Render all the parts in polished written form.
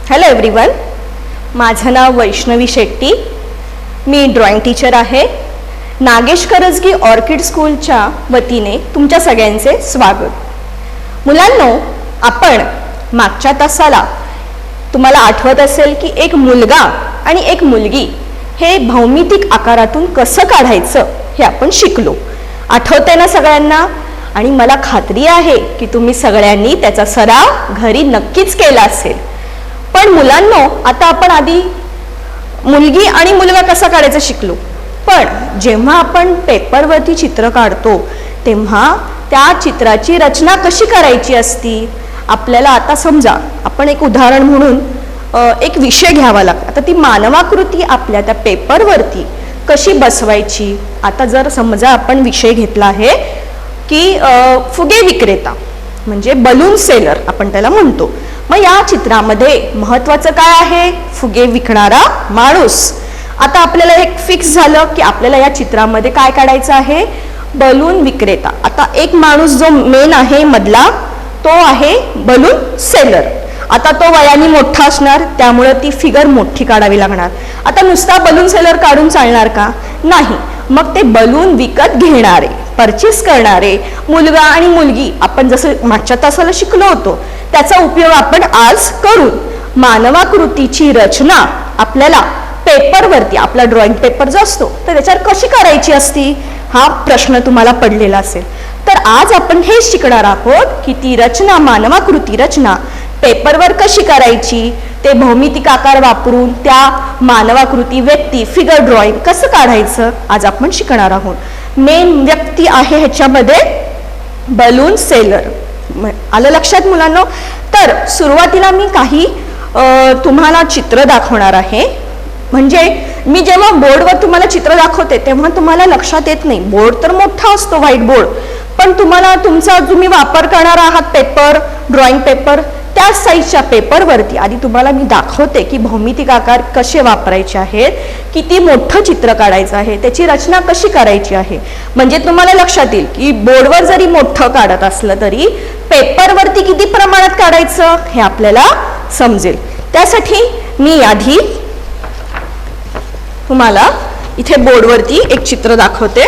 Hello everyone, माझं नाव वैष्णवी शेट्टी. मी drawing teacher आहे. Nagesh Karajgi orchid स्कूलच्या वतीने तुमच्या सगळ्यांचे स्वागत. मुलांनो, आपण मागच्या तासाला तुम्हाला आठवत असेल की एक मुलगा आणि एक मुलगी हे भौमितिक आकारातून कसं काढायचं हे आपण शिकलो. आठवतंय ना सगळ्यांना? आणि मला खात्री आहे की तुम्ही सगळ्यांनी त्याचा सराव घरी नक्कीच केला असेल. पण मुलांनो, आता आपण आधी मुलगी आणि मुलगा कसा काढायचा शिकलो, पण जेव्हा आपण पेपरवरती चित्र काढतो तेव्हा त्या चित्राची रचना कशी करायची असती आपल्याला. आता समजा आपण एक उदाहरण म्हणून एक विषय घ्यावा लागतो. आता ती मानवाकृती आपल्या त्या पेपरवरती कशी बसवायची. आता जर समजा आपण विषय घेतला आहे की फुगे विक्रेता म्हणजे बलून सेलर आपण त्याला म्हणतो. मग या चित्रामध्ये महत्वाचं काय आहे? फुगे विकणारा माणूस. आता आपल्याला एक फिक्स झालं की आपल्याला या चित्रामध्ये काय काढायचं आहे? बलून विक्रेता. आता एक माणूस जो मेन आहे मधला तो आहे बलून सेलर. आता तो वयाने मोठा असणार त्यामुळे ती फिगर मोठी काढावी लागणार. आता नुसता बलून सेलर काढून चालणार का? नाही. मग ते बलून विकत घेणारे, परचेस करणारे मुलगा आणि मुलगी आपण जसं मागच्या तासाला शिकलो होतो त्याचा उपयोग आपण आज करू. मानवाकृतीची रचना आपल्याला पेपरवरती, आपला ड्रॉइंग पेपर जो असतो तर त्याच्यावर कशी करायची असती हा प्रश्न तुम्हाला पडलेला असेल. तर आज आपण हे शिकणार आहोत की ती रचना, मानवाकृती रचना पेपरवर कशी करायची, ते भौमितिक आकार वापरून त्या मानवाकृती, व्यक्ती, फिगर ड्रॉइंग कसं काढायचं आज आपण शिकणार आहोत. मेन व्यक्ती आहे ह्याच्यामध्ये बलून सेलर. आलं लक्षात मुलांनो? तर सुरुवातीला मी काही तुम्हाला चित्र दाखवणार आहे. म्हणजे मी जेव्हा बोर्डवर तुम्हाला चित्र दाखवते तेव्हा तुम्हाला लक्षात येत नाही. बोर्ड तर मोठा असतो, व्हाईट बोर्ड, पण तुम्हाला तुम्ही वापर करणार आहात पेपर, ड्रॉइंग पेपर, त्या साईजच्या पेपरवरती आधी तुम्हाला मी दाखवते की भौमितिक आकार कसे वापरायचे आहेत, किती मोठं चित्र काढायचं आहे, त्याची रचना कशी करायची आहे. म्हणजे तुम्हाला लक्षात येईल की बोर्डवर जरी मोठं काढत असलं तरी पेपरवरती किती प्रमाणात काढायचं हे आपल्याला समजेल. त्यासाठी मी आधी तुम्हाला इथे बोर्डवरती एक चित्र दाखवते.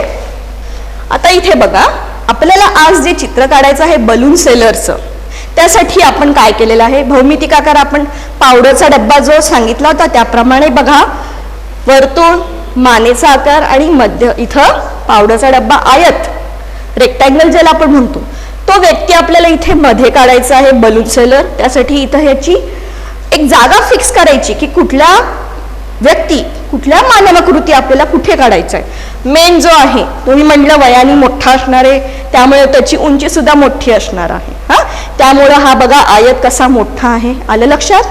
आता इथे बघा, आपल्याला आज जे चित्र काढायचं आहे बलून सेलरचं, त्यासाठी आपण काय केलेलं आहे? भौमितिक आकार आपण पावडरचा डब्बा जो सांगितला होता त्याप्रमाणे बघा, वर्तुळ, मानेचा आकार आणि मध्य इथं पावडरचा डब्बा, आयत, रेक्टँगल ज्याला आपण म्हणतो, तो व्यक्ती आपल्याला इथे मध्ये काढायचा आहे बलून सेलर. त्यासाठी इथं ह्याची एक जागा फिक्स करायची की कुठल्या व्यक्ती, कुठल्या मानवाकृती आपल्याला कुठे काढायचं आहे. मेन जो आहे तुम्ही म्हटलं वयाने मोठा असणार आहे त्यामुळे त्याची उंची सुद्धा मोठी असणार आहे. त्यामुळं हा बघा आयत कसा मोठा आहे. आलं लक्षात?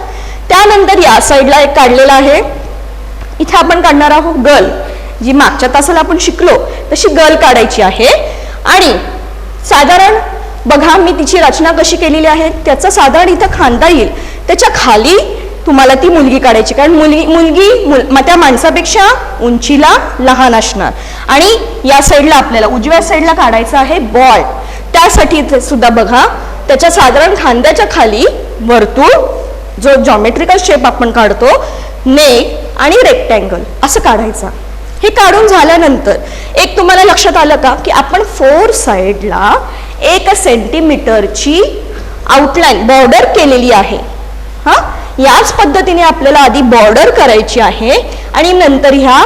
त्यानंतर या साईडला एक काढलेला आहे. इथे आपण काढणार आहोत गर्ल, जी मागच्या तासाला आपण शिकलो तशी गर्ल काढायची आहे. आणि साधारण बघा मी तिची रचना कशी केलेली आहे, त्याचा साधारण इथं खांदा येईल, त्याच्या खाली तुम्हाला ती मुलगी काढायची, कारण मुलगी त्या माणसापेक्षा उंचीला लहान असणार. आणि या साईडला आपल्याला उजव्या साईडला काढायचं आहे बॉय. त्यासाठी इथे सुद्धा बघा त्याच्या साधारण खांद्याच्या खाली वर्तुळ, जो जॉमेट्रिकल शेप आपण काढतो, नेक आणि रेक्टँगल असं काढायचा. हे काढून झाल्यानंतर एक तुम्हाला लक्षात आलं का की आपण 4 साईडला 1 सेंटीमीटरची आउटलाईन, बॉर्डर केलेली आहे. याच पद्धतीने आपल्याला आधी बॉर्डर करायची आहे आणि नंतर ह्या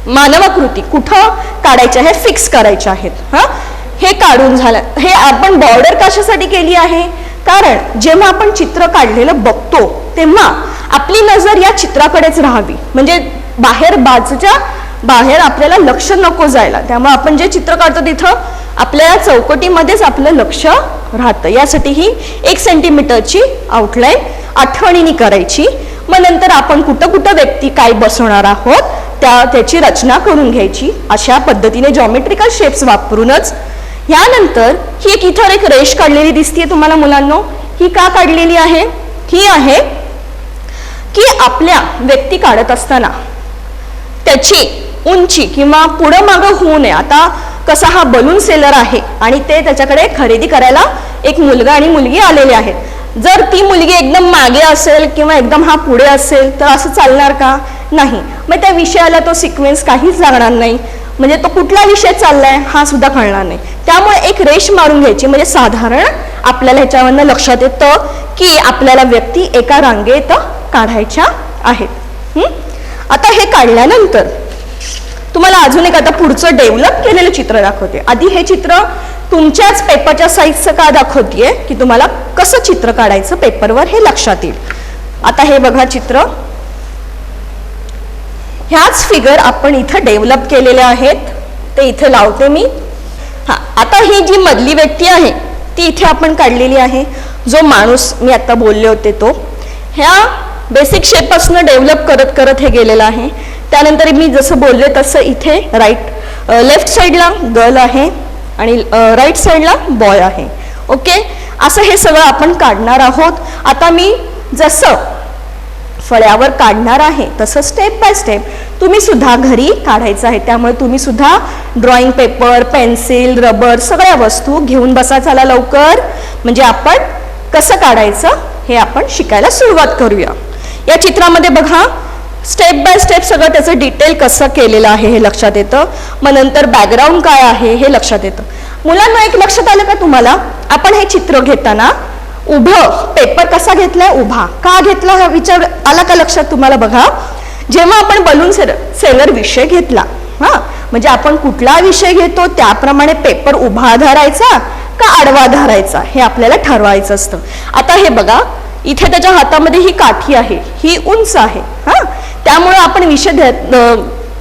मानवाकृती कुठं काढायच्या आहे फिक्स करायच्या आहेत. हे काढून झालं. हे आपण बॉर्डर कशासाठी केली आहे? कारण जेव्हा आपण चित्र काढलेलं बघतो तेव्हा आपली नजर या चित्राकडेच राहावी. म्हणजे बाजूच्या बाहेर आपल्याला लक्ष नको जायला. त्यामुळे आपण जे चित्र काढतो तिथं आपल्या चौकटीमध्येच आपलं लक्ष राहतं. यासाठी ही 1 सेंटीमीटरची आउटलाईन आठवणीने करायची. मग नंतर आपण कुठं कुठं व्यक्ती काय बसवणार आहोत त्याची रचना करून घ्यायची. अशा पद्धतीने जॉमेट्रिकल शेप्स वापरूनच. यानंतर ही इथं एक रेष काढलेली दिसतीये तुम्हाला मुलांनो. ही का काढलेली आहे? ही आहे की आपल्या व्यक्ती काढत असताना त्याची उंची किंवा पुढं मागं होऊ नये. आता कसा हा बलून सेलर आहे आणि ते त्याच्याकडे खरेदी करायला एक मुलगा आणि मुलगी आलेले आहेत. जर ती मुलगी एकदम मागे असेल किंवा एकदम हा पुढे असेल तर असं चालणार का? नाही. मग त्या विषयाला तो सिक्वेन्स काहीच लागणार नाही, म्हणजे तो कुठला विषय चाललाय हा सुद्धा कळणार नाही. त्यामुळे एक रेष मारून घ्यायची, म्हणजे साधारण आपल्याला ह्याच्यावरनं लक्षात येतं की आपल्याला व्यक्ती एका रांगेत काढायच्या आहेत. आता हे काढल्यानंतर तुम्हाला अजून एक आता पुढचं डेव्हलप केलेलं चित्र दाखवते. आधी हे चित्र तुमच्याच पेपरच्या साईजचं का दाखवतेय की तुम्हाला कसं चित्र काढायचं पेपरवर हे लक्षात येईल. आता हे बघा चित्र, ह्याच फिगर आपण इथं डेव्हलप केलेले आहेत, ते इथे लावते मी. आता ही जी मधली व्यक्ती आहे ती इथे आपण काढलेली आहे. जो माणूस मी आता बोलले होते तो ह्या बेसिक शेपपासून डेव्हलप करत करत हे गेलेलं आहे. त्यानंतर मी जसं बोलले तसं इथे लेफ्ट साईडला गर्ल आहे आणि राईट साईडला बॉय आहे. ओके, असं हे सगळं आपण काढणार आहोत. आता मी जसं फळ्यावर काढणार आहे तसं स्टेप बाय स्टेप तुम्ही सुद्धा घरी काढायचं आहे. त्यामुळे तुम्ही सुद्धा ड्रॉइंग पेपर, पेन्सिल, रबर सगळ्या वस्तू घेऊन बसा. चला लवकर, म्हणजे आपण कसं काढायचं हे आपण शिकायला सुरुवात करूया. या चित्रामध्ये बघा स्टेप बाय स्टेप सगळं त्याचं डिटेल कसं केलेलं आहे हे लक्षात येतं. मग नंतर बॅकग्राऊंड काय आहे हे लक्षात येतं. मुलांना एक लक्षात आलं का तुम्हाला, आपण हे चित्र घेताना उभं पेपर कसा घेतलाय, उभा का घेतला हा विचार आला का लक्षात तुम्हाला? बघा, जेव्हा आपण बलून सेलर विषय घेतला, म्हणजे आपण कुठला विषय घेतो त्याप्रमाणे पेपर उभा धरायचा का आडवा धरायचा हे आपल्याला ठरवायचं असतं. आता हे बघा, इथे त्याच्या हातामध्ये ही काठी आहे, ही उंच आहे. त्यामुळे आपण विषय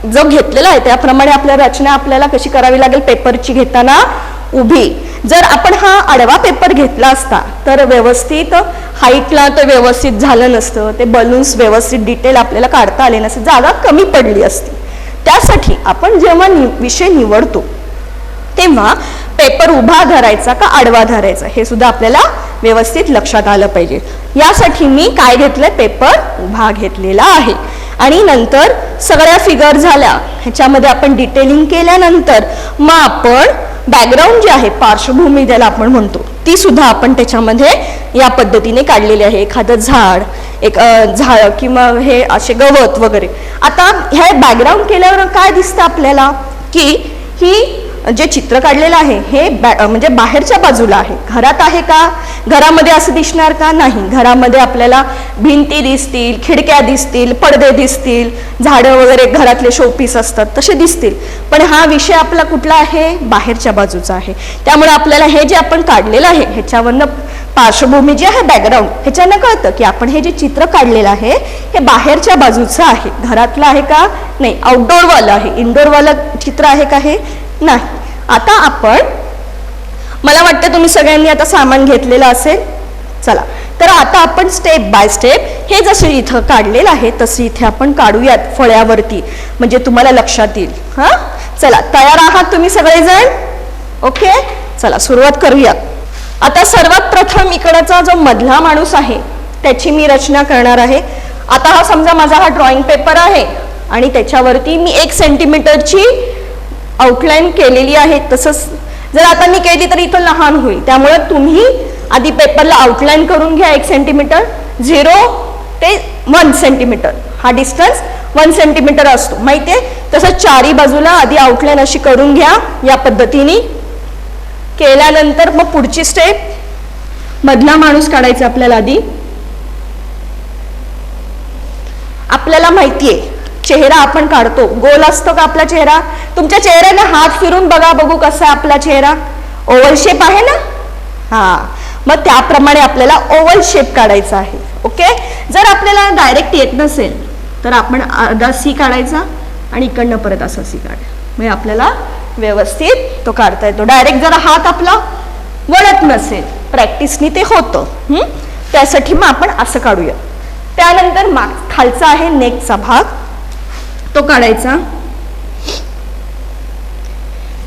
जो घेतलेला आहे त्याप्रमाणे आपल्या रचना आपल्याला कशी करावी लागेल, पेपरची घेताना उभी. जर आपण हा आडवा पेपर घेतला असता तर व्यवस्थित हाईटला तर व्यवस्थित झालं नसतं, ते बलून्स व्यवस्थित डिटेल आपल्याला काढता आले नसते, जागा कमी पडली असती. त्यासाठी आपण जेव्हा विषय निवडतो तेव्हा पेपर उभा धरायचा का आडवा धरायचा हे सुद्धा आपल्याला व्यवस्थित लक्षात आलं पाहिजे. यासाठी मी काय घेतलंय, पेपर उभा घेतलेला आहे. आणि नंतर सगळ्या फिगर झाल्या, ह्याच्यामध्ये आपण डिटेलिंग केल्यानंतर मग आपण बॅकग्राऊंड जे आहे, पार्श्वभूमी ज्याला आपण म्हणतो, ती सुद्धा आपण त्याच्यामध्ये या पद्धतीने काढलेली आहे. एखादं झाड, एक झाड किंवा हे असे गवत वगैरे. आता हे बॅकग्राऊंड केल्यावर काय दिसतं आपल्याला की ही जे चित्र काढलेलं आहे हे म्हणजे बाहेरच्या बाजूला आहे. घरात आहे का? घरामध्ये असं दिसणार का? नाही. घरामध्ये आपल्याला भिंती दिसतील, खिडक्या दिसतील, पडदे दिसतील, झाडं वगैरे घरातले शोपीस असतात तसे दिसतील. पण हा विषय आपला कुठला आहे? बाहेरच्या बाजूचा आहे. त्यामुळे आपल्याला हे जे आपण काढलेलं आहे ह्याच्यावरनं पार्श्वभूमी जी आहे, बॅकग्राऊंड, ह्याच्यानं कळतं की आपण हे जे चित्र काढलेलं आहे हे बाहेरच्या बाजूचं आहे. घरातलं आहे का? नाही. आउटडोअरवालं आहे. इनडोअरवालं चित्र आहे का? हे नाही. आता आपण, मला वाटतं तुम्ही सगळ्यांनी आता सामान घेतलेलं असेल. चला, तर आता आपण स्टेप बाय स्टेप हे जसं इथं काढलेलं आहे तसं इथे आपण काढूयात फळ्यावरती, म्हणजे तुम्हाला लक्षात येईल. चला, तयार आहात तुम्ही सगळेजण? ओके, चला सुरुवात करूया. आता सर्वात प्रथम इकडचा जो मधला माणूस आहे त्याची मी रचना करणार आहे. आता हा समजा माझा हा ड्रॉइंग पेपर आहे आणि त्याच्यावरती मी 1 सेंटीमीटरची आउटलाईन केलेली आहे. तसंच जर आता मी केली तर इथं लहान होईल, त्यामुळे तुम्ही आधी पेपरला आउटलाईन करून घ्या. 1 सेंटीमीटर, 0 ते 1 सेंटीमीटर हा डिस्टन्स 1 सेंटीमीटर असतो, माहितीये. तसं चारी बाजूला आधी आउटलाईन अशी करून घ्या. या पद्धतीने केल्यानंतर मग पुढची स्टेप, मधला माणूस काढायचा आपल्याला. आधी आपल्याला माहितीये चेहरा आपण काढतो, गोल असतो का आपला चेहरा? तुमच्या चेहऱ्याने हात फिरून बघा, बघू कसा आपला चेहरा. ओव्हल शेप आहे ना? मग त्याप्रमाणे आपल्याला ओव्हल शेप काढायचा आहे. ओके, जर आपल्याला डायरेक्ट येत नसेल तर आपण अर्धा सी काढायचा आणि इकडनं परत असा सी काढायचा, म्हणजे आपल्याला व्यवस्थित तो काढता येतो. डायरेक्ट जर हात आपला वळत नसेल, प्रॅक्टिसनी ते होतं. त्यासाठी मग आपण असं काढूया. त्यानंतर खालचा आहे नेकचा भाग, तो काढायचा.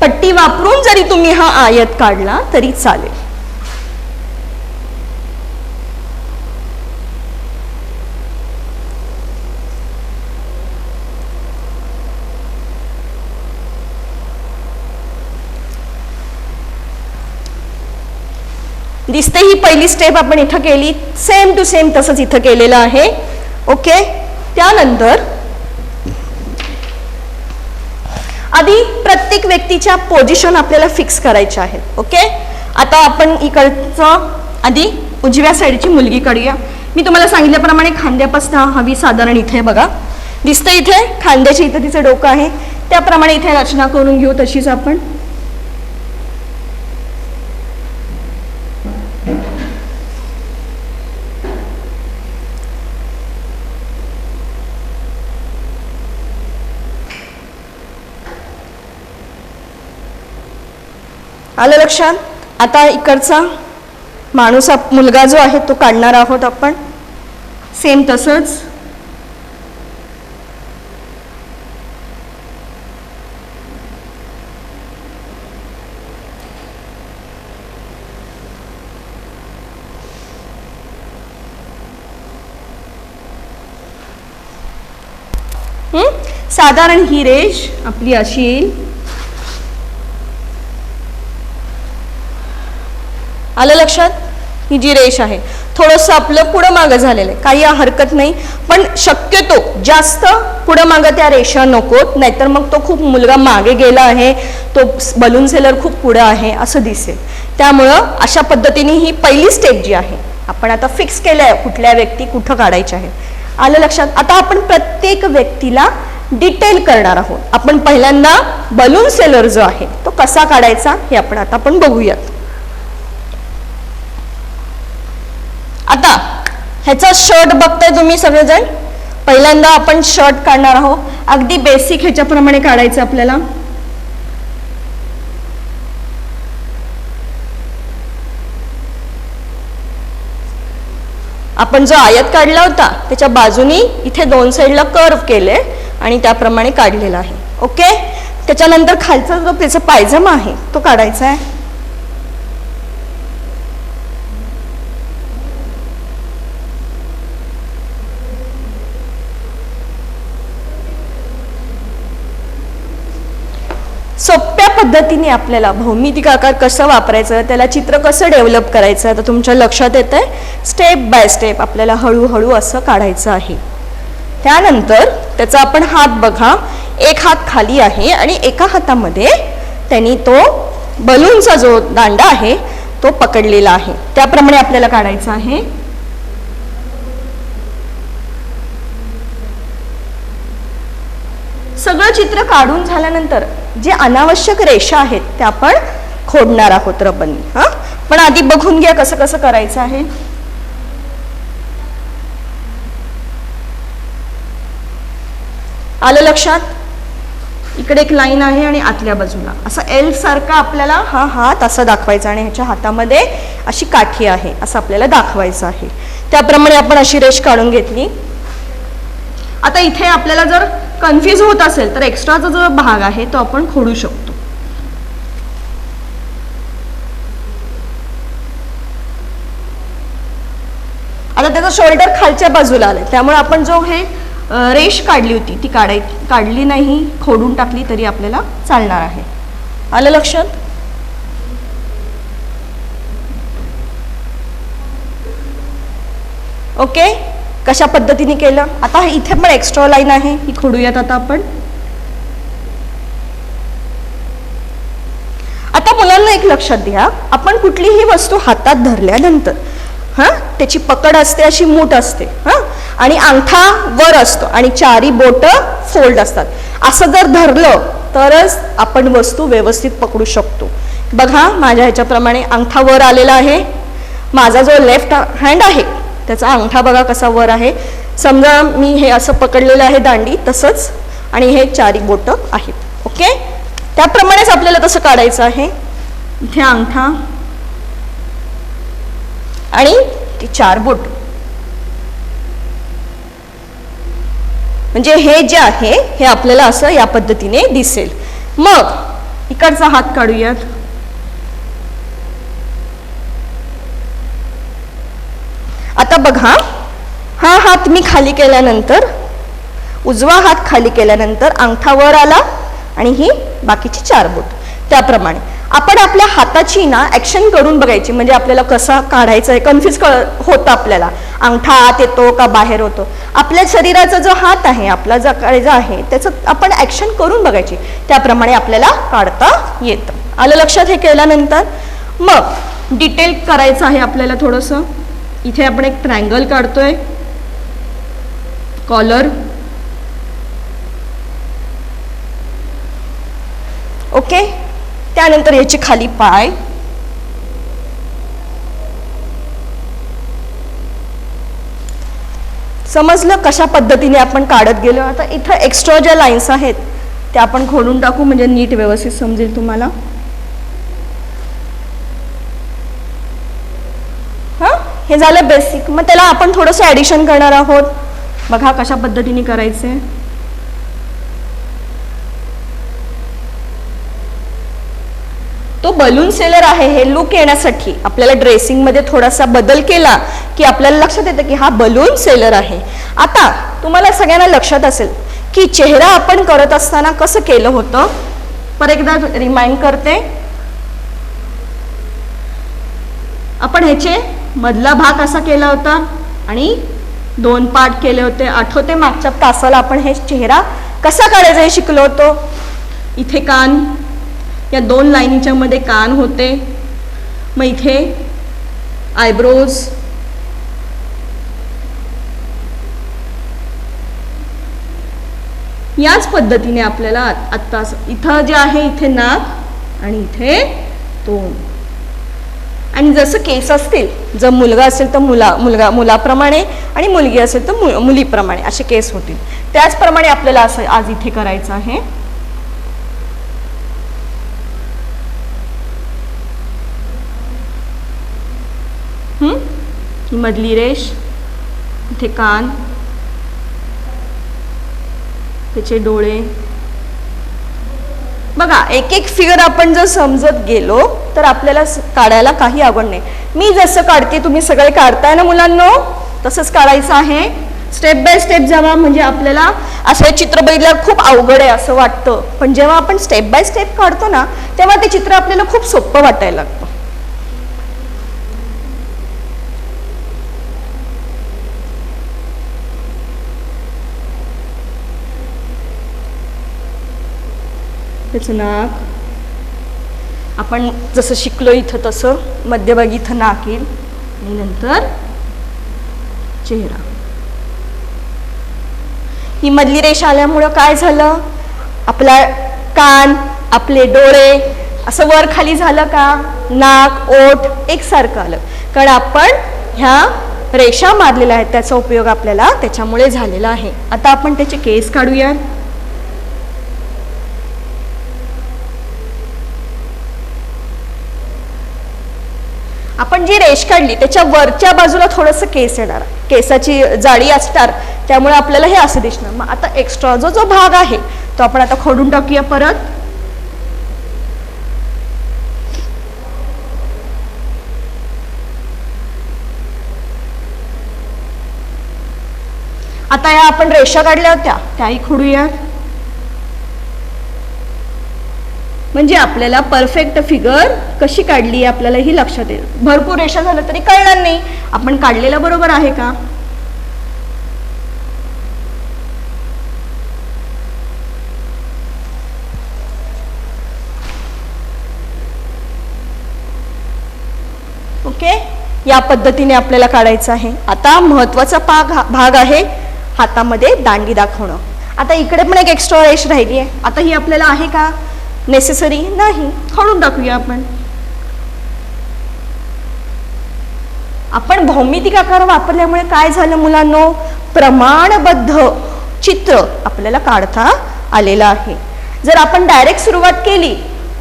पट्टी वापरून जरी तुम्ही हा आयत काढला तरी चालेल. दिसते ही पहिली स्टेप आपण इथं केली, सेम टू सेम तसंच इथं केलेलं आहे. ओके. त्यानंतर आधी प्रत्येक व्यक्तीच्या पोझिशन आपल्याला फिक्स करायच्या आहेत. ओके. आता आपण इकडचं आधी उजव्या साईडची मुलगी काढूया. मी तुम्हाला सांगितल्याप्रमाणे खांद्यापासून हवी साधारण इथे बघा दिसतं, इथे खांद्याच्या इथं तिचं डोकं आहे, त्याप्रमाणे इथे रचना करून घेऊ. तशीच आपण आलं लक्षात. आता इकडचा माणूस मुलगा जो आहे तो काढणार आहोत आपण सेम तसंच. साधारण ही रेष आपली अशी येईल. आलं लक्षात. ही जी रेष आहे थोडंसं आपलं पुढं मागं झालेलं आहे, काही हरकत नाही, पण शक्यतो जास्त पुढं मागं त्या रेषा नकोत, नाहीतर मग तो खूप मुलगा मागे गेला आहे, तो बलून सेलर खूप पुढं आहे असं दिसेल. त्यामुळं अशा पद्धतीने ही पहिली स्टेप जी आहे आपण आता फिक्स केलं आहे कुठल्या व्यक्ती कुठं काढायच्या आहे. आलं लक्षात. आता आपण प्रत्येक व्यक्तीला डिटेल करणार आहोत. आपण पहिल्यांदा बलून सेलर जो आहे तो कसा काढायचा हे आपण बघूयात. आता ह्याचा शर्ट बघताय तुम्ही सगळेजण. पहिल्यांदा आपण शर्ट काढणार आहोत, अगदी बेसिक ह्याच्याप्रमाणे काढायचं आपल्याला. आपण जो आयत काढला होता त्याच्या बाजूनी इथे दोन साईडला कर्व केले आणि त्याप्रमाणे काढलेला आहे. ओके. त्याच्यानंतर खालचा जो त्याचा पायजमा आहे तो काढायचा आहे. सोप्या पद्धतीने आपल्याला भौमितिक आकार कसं वापरायचं, त्याला चित्र कसं डेव्हलप करायचं आता तुमच्या लक्षात येत आहे. स्टेप बाय स्टेप आपल्याला हळूहळू असं काढायचं आहे. त्यानंतर त्याचा आपण हात बघा, एक हात खाली आहे आणि एका हातामध्ये त्यांनी तो बलूनचा जो दांडा आहे तो पकडलेला आहे, त्याप्रमाणे आपल्याला काढायचं आहे. सगळं चित्र काढून झाल्यानंतर जे अनावश्यक रेषा आहेत त्या आपण खोडणार आहोत रबरने. पण आधी बघून घ्या कसं कसं करायचं आहे. आलं लक्षात. इकडे एक लाईन आहे आणि आतल्या बाजूला असं एल सारखा आपल्याला हा हात असा दाखवायचा आणि ह्याच्या हातामध्ये अशी काठी आहे असं आपल्याला दाखवायचं आहे. त्याप्रमाणे आपण अशी रेष काढून घेतली. आता इथे आपल्याला जर कन्फ्यूज होत असेल तर एक्स्ट्राचा जो भाग आहे तो आपण खोडू शकतो. आता त्याचा शोल्डर खालच्या बाजूला आलाय, त्यामुळे आपण जो हे रेष काढली होती ती काढली नाही, खोडून टाकली तरी आपल्याला चालणार आहे. आलं लक्षात. ओके. कशा पद्धतीने केलं. आता इथे पण एक्स्ट्रा लाईन आहे ही खोडूयात आता आपण. आता मुलांना एक लक्षात द्या, आपण कुठलीही वस्तू हातात धरल्यानंतर त्याची पकड असते अशी मूठ असते आणि अंगठा वर असतो आणि चारी बोट फोल्ड असतात. असं जर धरलं तरच आपण वस्तू व्यवस्थित पकडू शकतो. बघा माझ्या ह्याच्याप्रमाणे अंगठा वर आलेला आहे. माझा जो लेफ्ट हँड आहे त्याचा अंगठा बघा कसा वर आहे. समजा मी हे असं पकडलेलं आहे दांडी तसंच आणि हे चारी बोट आहेत. ओके. त्याप्रमाणेच आपल्याला तसं काढायचं आहे. इथे अंगठा आणि ती चार बोट, म्हणजे हे जे आहे हे आपल्याला असं या पद्धतीने दिसेल. मग इकडचा हात काढूयात. आता बघा हा हात मी खाली केल्यानंतर उजवा हात खाली केल्यानंतर अंगठा वर आला आणि ही बाकीची चार बोट त्याप्रमाणे. आपण आपल्या हाताची ना ॲक्शन करून बघायची, म्हणजे आपल्याला कसा काढायचं आहे कन्फ्यूज होतं आपल्याला, अंगठा आत येतो का बाहेर होतो. आपल्या शरीराचा जो हात आहे, आपला जो काळजा आहे, त्याचं आपण ॲक्शन करून बघायची, त्याप्रमाणे आपल्याला काढता येतं. आलं लक्षात हे केल्यानंतर मग डिटेल करायचं आहे आपल्याला थोडंसं. इथे आपण एक ट्रायंगल काढतोय, कॉलर, ओके. त्यानंतर याचे खाली पाय, समजलं कशा पद्धतीने आपण काढत गेलो. आता इथं एक्स्ट्रा ज्या लाईन्स आहेत त्या आपण खोडून टाकू, म्हणजे नीट व्यवस्थित समजेल तुम्हाला. हां, हे झालं बेसिक. मग त्याला आपण थोडंसं ॲडिशन करणार आहोत. बघा कशा पद्धतीने करायचे. तो बलून सेलर आहे, हे लुक येण्यासाठी आपल्याला ड्रेसिंगमध्ये थोडासा बदल केला की आपल्याला लक्षात येतं की हा बलून सेलर आहे. आता तुम्हाला सगळ्यांना लक्षात असेल की चेहरा आपण करत असताना कसं केलं होतं. परत एकदा रिमाइंड करते. आपण ह्याचे मधला भाग असा केला होता आणि 2 पार्ट केले होते. आठवते मागच्या तासाला आपण हे चेहरा कसा काढायचा हे शिकलो होतो. इथे कान, या 2 लाईनीच्या मध्ये कान होते. मग इथे आयब्रोज, याच पद्धतीने आपल्याला आता इथं जे आहे इथे नाक आणि इथे तोंड. आणि जसं केस असतील, जर मुलगा असेल तर मुलाप्रमाणे आणि मुलगी असेल तर मुलीप्रमाणे असे केस होतील. त्याचप्रमाणे आपल्याला असं आज इथे करायचं आहे. ही मधली रेष, इथे कान, त्याचे डोळे. बघा एक एक फिगर आपण जर समजत गेलो तर आपल्याला काढायला काही अवघड नाही. मी जसं काढते तुम्ही सगळे काढताय ना मुलांनो, तसंच काढायचं आहे. स्टेप बाय स्टेप जावा, म्हणजे आपल्याला असं चित्र बघितल्यावर खूप अवघड आहे असं वाटतं, पण जेव्हा आपण स्टेप बाय स्टेप काढतो ना तेव्हा ते चित्र आपल्याला खूप सोपं वाटायला लागतं. त्याचं नाक आपण जसं शिकलो इथं तसं मध्यभागी इथं नाक येईल आणि नंतर चेहरा. ही मधली रेषा आल्यामुळं काय झालं, आपला कान, आपले डोळे असं वर खाली झालं का, नाक, ओठ एकसारखं आलं, कारण आपण ह्या रेषा मारलेल्या आहेत त्याचा उपयोग आपल्याला त्याच्यामुळे झालेला आहे. आता आपण त्याचे केस काढूया. आपण जी रेष काढली त्याच्या वरच्या बाजूला थोडंसं केस येणार, केसाची जाडी असणार, त्यामुळे आपल्याला हे असं दिसणार. मग आता एक्स्ट्रा जो भाग आहे तो आपण आता खोडून टाकूया परत. आता या आपण रेषा काढल्या होत्या त्याही खोडूया, म्हणजे आपल्याला परफेक्ट फिगर कशी काढली आपल्याला ही लक्षात येईल. भरपूर रेषा झालं तरी कळणार नाही आपण काढलेलं बरोबर आहे का. ओके, या पद्धतीने आपल्याला काढायचं आहे. आता महत्वाचा भाग आहे हातामध्ये दांडी दाखवणं. आता इकडे पण एक एक्स्ट्रा रेष राहिली आहे. आता ही आपल्याला आहे का नेसेसरी नाही, खोडून टाकूया आपण. आपण भौमितिक आकार वापरल्यामुळे काय झालं मुलांनो, प्रमाणबद्ध चित्र आपल्याला काढता आलेलं आहे. जर आपण डायरेक्ट सुरुवात केली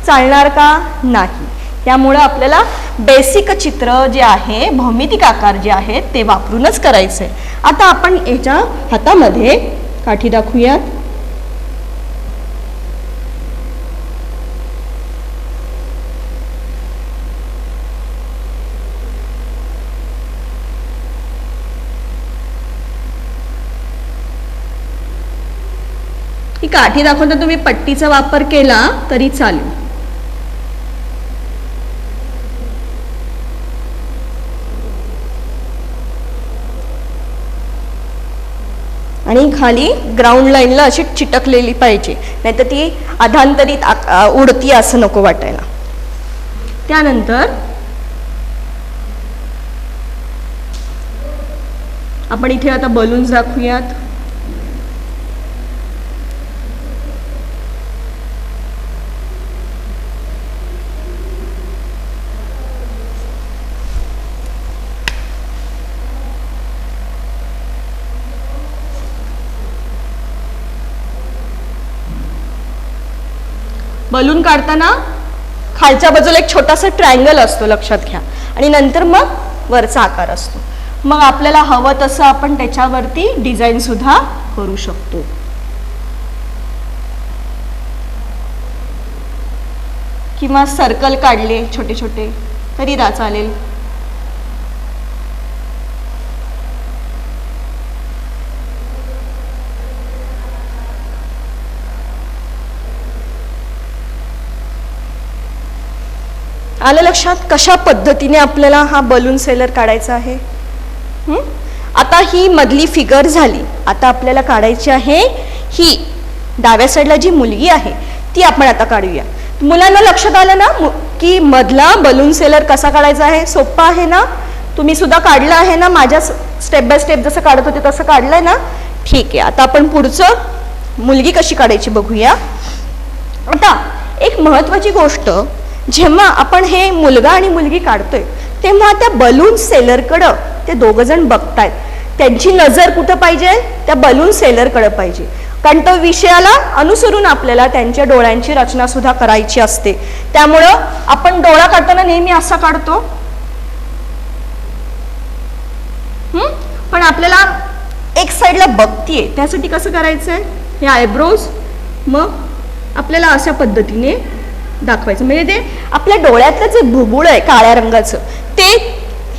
चालणार का नाही, त्यामुळे आपल्याला बेसिक चित्र जे आहे, भौमितिक आकार जे आहेत ते वापरूनच करायचंय. आता आपण याच्या हातामध्ये काठी दाखवूयात. ही काठी दाखवता तुम्ही पट्टीचा वापर केला तरी चालेल. आणि खाली ग्राउंड लाईनला अशी चिटकलेली पाहिजे, नाहीतर ती अधांतरित उडती असं नको वाटायला. त्यानंतर आपण इथे आता बलून्स दाखवूयात. बलून काढताना खालच्या बाजूला एक छोटासा ट्रायंगल असतो, लक्षात घ्या, आणि नंतर मग वरचा आकार असतो. मग आपल्याला हवं तसं आपण त्याच्यावरती डिझाईन सुद्धा करू शकतो. किंवा सर्कल काढले छोटे छोटे तरी चालेल. आलं लक्षात कशा पद्धतीने आपल्याला हा बलून सेलर काढायचा आहे. आता ही मधली फिगर झाली. आता आपल्याला काढायची आहे ही डाव्या साईडला जी मुलगी आहे ती आपण आता काढूया. मुलांना लक्षात आलं ना की मधला बलून सेलर कसा काढायचा आहे? सोपा आहे ना? तुम्ही सुद्धा काढला आहे ना? माझ्या स्टेप बाय स्टेप जसं काढत होते तसं काढलंय ना? ठीक आहे. आता आपण पुढचं मुलगी कशी काढायची बघूया. आता एक महत्वाची गोष्ट, जेव्हा आपण हे मुलगा आणि मुलगी काढतोय तेव्हा त्या बलून सेलरकडं ते दोघं जण बघतायत. त्यांची नजर कुठं पाहिजे? त्या बलून सेलरकडे पाहिजे, कारण तो विषयाला अनुसरून आपल्याला त्यांच्या डोळ्यांची रचना सुद्धा करायची असते. त्यामुळं आपण डोळा काढताना नेहमी असा काढतो, पण आपल्याला एक साईडला बघतीये, त्यासाठी कसं करायचंय? हे आयब्रोज मग आपल्याला अशा पद्धतीने दाखवायचं, म्हणजे ते आपल्या डोळ्यातलं जे भुबुळ आहे काळ्या रंगाचं ते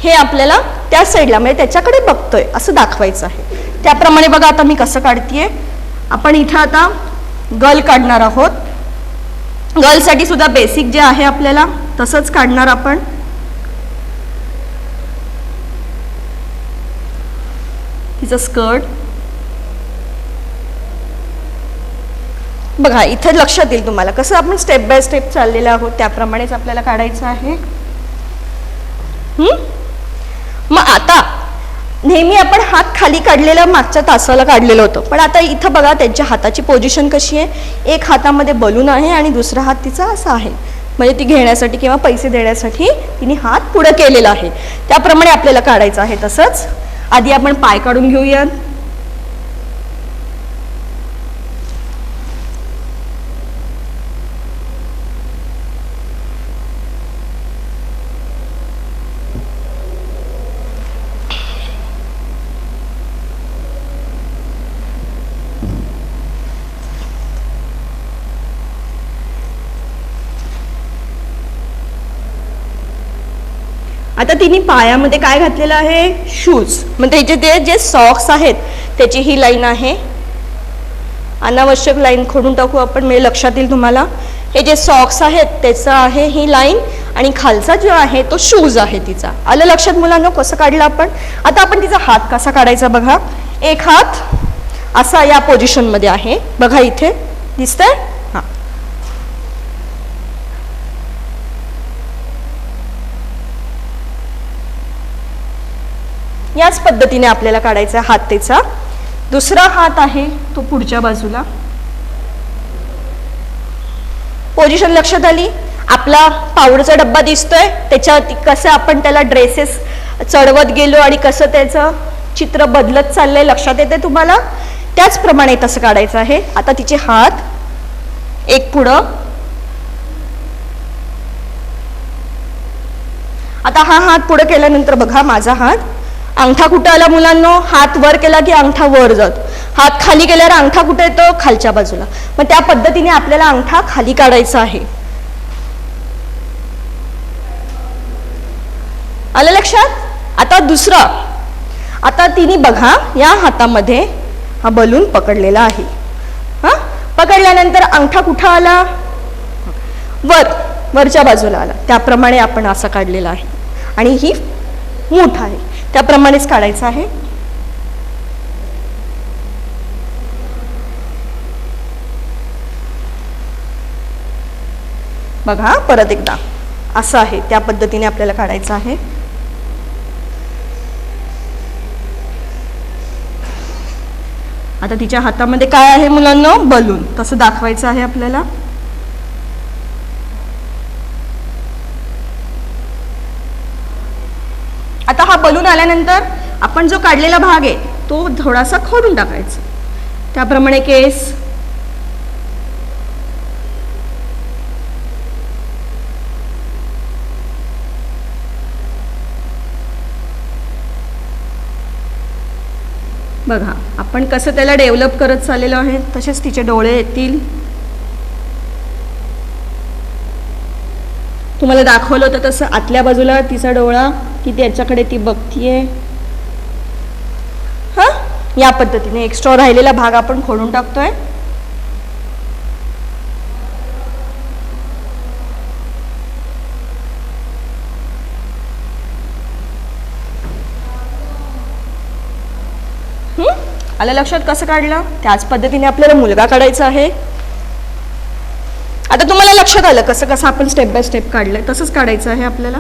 हे आपल्याला त्या साईडला म्हणजे त्याच्याकडे बघतोय असं दाखवायचं आहे. त्याप्रमाणे बघा आता मी कसं काढतीये. आपण इथं आता गर्ल काढणार आहोत. गर्लसाठी सुद्धा बेसिक जे आहे आपल्याला तसंच काढणार आपण. तिचं स्कर्ट बघा, इथे लक्षात येईल तुम्हाला कसं आपण स्टेप बाय स्टेप चाललेलं आहोत त्याप्रमाणेच आपल्याला काढायचं आहे. मग आता नेहमी आपण हात खाली काढलेला मागच्या तासाला काढलेलं होतं, पण आता इथं बघा त्यांच्या हाताची पोझिशन कशी आहे. एक हातामध्ये बलून आहे आणि दुसरा हात तिचा असा आहे, म्हणजे ती घेण्यासाठी किंवा पैसे देण्यासाठी तिने हात पुढे केलेला आहे. त्याप्रमाणे आपल्याला काढायचं आहे. तसंच आधी आपण पाय काढून घेऊयात. आता तिने पायामध्ये काय घातलेलं आहे? शूज. म्हणजे त्याचे ते जे सॉक्स आहेत त्याची ही लाईन आहे. अनावश्यक लाईन खोडून टाकू आपण, म्हणजे लक्षात येईल तुम्हाला. हे जे सॉक्स आहेत त्याचं आहे ही लाईन, आणि खालचा जो आहे तो शूज आहे तिचा. आलं लक्षात मुलांना कसं काढलं आपण? आता आपण तिचा हात कसा काढायचा बघा. एक हात असा या पोझिशन मध्ये आहे बघा, इथे दिसतंय. हा, याच पद्धतीने आपल्याला काढायचा हात तिचा. दुसरा हात आहे तो पुढच्या बाजूला. पोझिशन लक्षात आली? आपला पावडरचा डब्बा दिसतोय, त्याच्यावरती कसं आपण त्याला ड्रेसेस चढवत गेलो आणि कसं त्याचं चित्र बदलत चाललंय लक्षात येते तुम्हाला? त्याचप्रमाणे तसं काढायचं आहे. आता तिचे हात एक पुढं. आता हा हात पुढे केल्यानंतर बघा माझा हात, अंगठा कुठं आला मुलांनो? हात वर केला की अंगठा वर जातो, हात खाली केल्यावर अंगठा कुठे येतो? खालच्या बाजूला. मग त्या पद्धतीने आपल्याला अंगठा खाली काढायचा आहे. आलं लक्षात? आता दुसरा, आता तिने बघा या हातामध्ये हा बलून पकडलेला आहे. हा, पकडल्यानंतर अंगठा कुठं आला? वरच्या बाजूला आला. त्याप्रमाणे आपण असा काढलेला आहे, आणि ही मूठ आहे त्याप्रमाणेच काढायचं आहे. बघा परत एकदा असं आहे, त्या पद्धतीने आपल्याला काढायचं आहे. आता तिच्या हातामध्ये काय आहे मुलांना? बलून. तसं दाखवायचं आहे आपल्याला. आता हा बलून आल्यानंतर आपण जो काढलेला भाग आहे तो थोडासा खोडून टाकायचा. त्याप्रमाणे केस, बघा आपण कसं त्याला डेव्हलप करत चाललेलो आहे. तसेच तिचे डोळे येतील. तुम्हाला दाखवलं होतं तसं आतल्या बाजूला तिचा डोळा की त्याच्याकडे ती बघतीये. हा, या पद्धतीने एक्स्ट्रा राहिलेला भाग आपण खोडून टाकतोय. आलं लक्षात कसं काढलं? त्याच पद्धतीने आपल्याला मुलगा काढायचा आहे. आता तुम्हाला लक्षात आलं कसं कसं आपण स्टेप बाय स्टेप काढलंय, तसंच काढायचं आहे आपल्याला.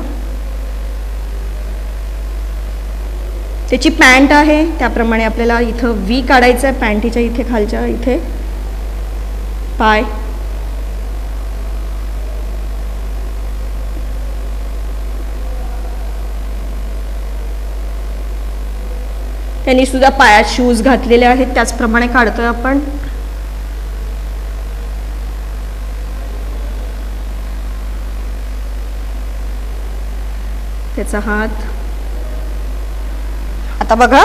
त्याची पॅन्ट आहे त्याप्रमाणे आपल्याला इथं व्ही काढायचं आहे. पॅन्टीच्या इथे खालच्या इथे पाय, त्यांनी सुद्धा पायात शूज घातलेले आहेत त्याचप्रमाणे काढतोय आपण. त्याचा हात, आता बघा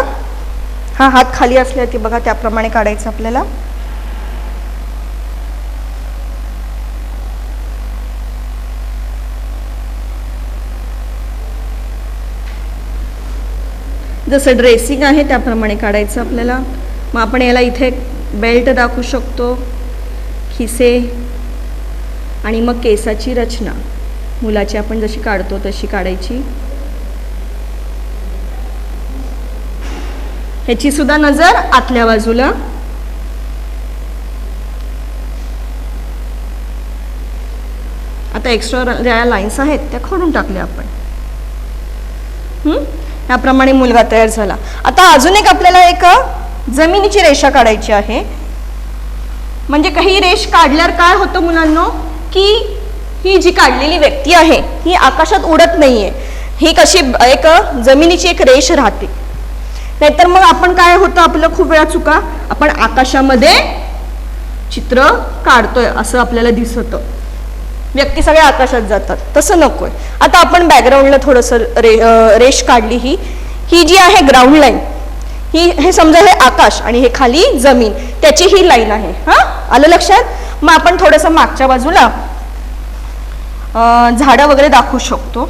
हा हात खाली असल्यावरती बघा त्याप्रमाणे काढायचं आपल्याला. जसं ड्रेसिंग आहे त्याप्रमाणे काढायचं आपल्याला. मग आपण याला इथे बेल्ट दाखवू शकतो, खिसे आणि मग केसाची रचना मुलाची आपण जशी काढतो तशी काढायची. ह्याची सुद्धा नजर आतल्या बाजूला. आता एक्स्ट्रा ज्या लाईन्स आहेत त्या खोडून टाकल्या आपण. याप्रमाणे मुलगा तयार झाला. आता अजून एक आपल्याला एक जमिनीची रेषा काढायची आहे. म्हणजे काही रेष काढल्यावर काय होतं मुलांनो, की ही जी काढलेली व्यक्ती आहे ही आकाशात उडत नाहीये. ही कशी एक जमिनीची एक रेष राहते. नाहीतर मग आपण काय होतं, आपलं खूप वेळा चुका, आपण आकाशामध्ये चित्र काढतोय असं आपल्याला दिसतं. व्यक्ती सगळे आकाशात जातात, तसं नकोय. आता आपण बॅकग्राऊंडला थोडंसं रेष काढली. ही जी आहे ग्राउंड लाईन, हे समजा हे आकाश आणि हे खाली जमीन, त्याची ही लाईन आहे. हा, आलं लक्षात? मग आपण थोडंसं मागच्या बाजूला झाडं वगैरे दाखवू शकतो.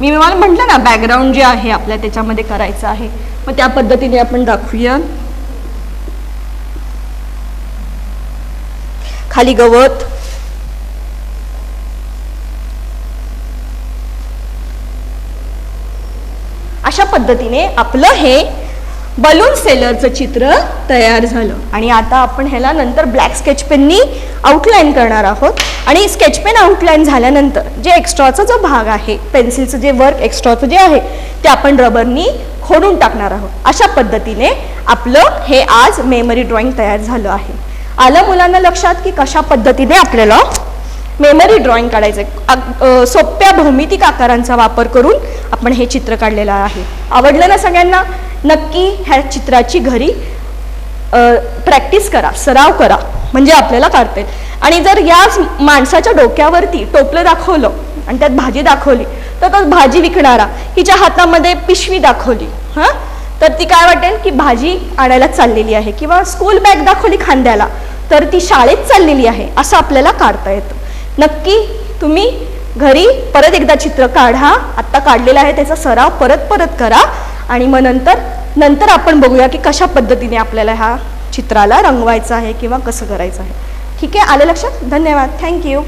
मी मला म्हटलं ना बॅकग्राऊंड जे आहे आपल्या त्याच्यामध्ये करायचं आहे. मग त्या पद्धतीने आपण दाखवूया. खाली गवत, अशा पद्धतीने आपलं हे बलून सेलरचं चित्र तयार झालं. आणि आता आपण ह्याला नंतर ब्लॅक स्केच पेननी आउटलाईन करणार आहोत. आणि स्केच पेन आउटलाईन झाल्यानंतर जे एक्स्ट्राचा जो भाग आहे, पेन्सिलचं जे वर्क एक्स्ट्राचं जे आहे ते आपण रबरनी खोडून टाकणार आहोत. अशा पद्धतीने आपलं हे आज मेमरी ड्रॉइंग तयार झालं आहे. आलं मुलांना लक्षात की कशा पद्धतीने आपल्याला मेमरी ड्रॉइंग काढायचं. सोप्या भौमितिक आकारांचा वापर करून आपण हे चित्र काढलेलं आहे. आवडलं ना सगळ्यांना? नक्की ह्या चित्राची घरी प्रॅक्टिस करा, सराव करा, म्हणजे आपल्याला काढता येईल. आणि जर याच माणसाच्या डोक्यावरती टोपलं दाखवलं आणि त्यात भाजी दाखवली तर तो भाजी विकणारा हिच्या हातामध्ये पिशवी दाखवली, हां, तर ती काय वाटेल की भाजी आणायला चाललेली आहे. किंवा स्कूल बॅग दाखवली खांद्याला तर ती शाळेत चाललेली आहे, असं आपल्याला काढता येतं. नक्की तुम्ही घरी परत एकदा चित्र काढा. आत्ता काढलेलं आहे त्याचा सराव परत परत करा. आणि मग नंतर आपण बघूया की कशा पद्धतीने आपल्याला ह्या चित्राला रंगवायचं आहे किंवा कसं करायचं आहे. ठीक आहे, आलं लक्षात? धन्यवाद, थँक्यू.